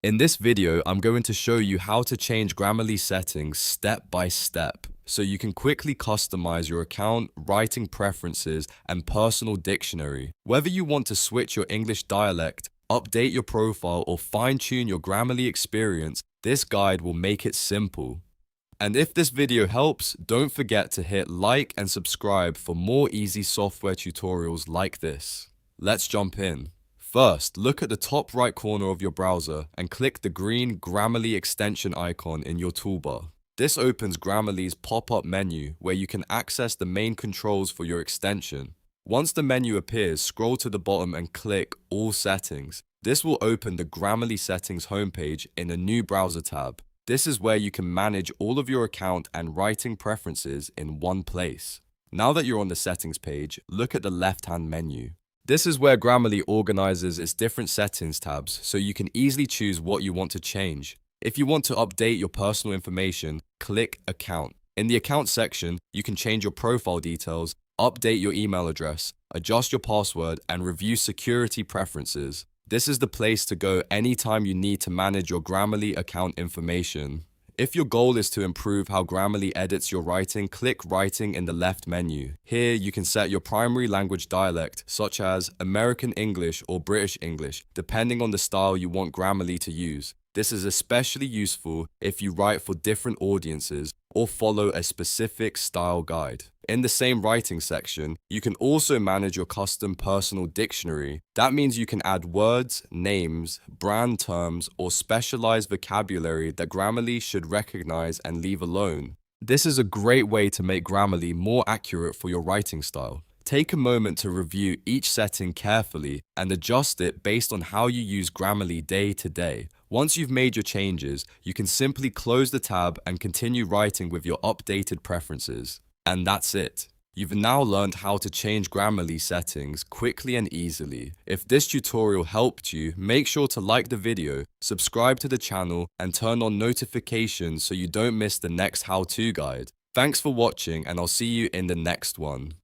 In this video, I'm going to show you how to change Grammarly settings step by step, so you can quickly customize your account, writing preferences, and personal dictionary. Whether you want to switch your English dialect, update your profile, or fine-tune your Grammarly experience, this guide will make it simple. And if this video helps, don't forget to hit like and subscribe for more easy software tutorials like this. Let's jump in. First, look at the top right corner of your browser and click the green Grammarly extension icon in your toolbar. This opens Grammarly's pop-up menu where you can access the main controls for your extension. Once the menu appears, scroll to the bottom and click All Settings. This will open the Grammarly settings homepage in a new browser tab. This is where you can manage all of your account and writing preferences in one place. Now that you're on the settings page, look at the left-hand menu. This is where Grammarly organizes its different settings tabs, so you can easily choose what you want to change. If you want to update your personal information, click Account. In the Account section, you can change your profile details, update your email address, adjust your password, and review security preferences. This is the place to go anytime you need to manage your Grammarly account information. If your goal is to improve how Grammarly edits your writing, click Writing in the left menu. Here, you can set your primary language dialect, such as American English or British English, depending on the style you want Grammarly to use. This is especially useful if you write for different audiences or follow a specific style guide. In the same writing section, you can also manage your custom personal dictionary. That means you can add words, names, brand terms, or specialized vocabulary that Grammarly should recognize and leave alone. This is a great way to make Grammarly more accurate for your writing style. Take a moment to review each setting carefully and adjust it based on how you use Grammarly day to day. Once you've made your changes, you can simply close the tab and continue writing with your updated preferences. And that's it. You've now learned how to change Grammarly settings quickly and easily. If this tutorial helped you, make sure to like the video, subscribe to the channel, and turn on notifications so you don't miss the next how-to guide. Thanks for watching, and I'll see you in the next one.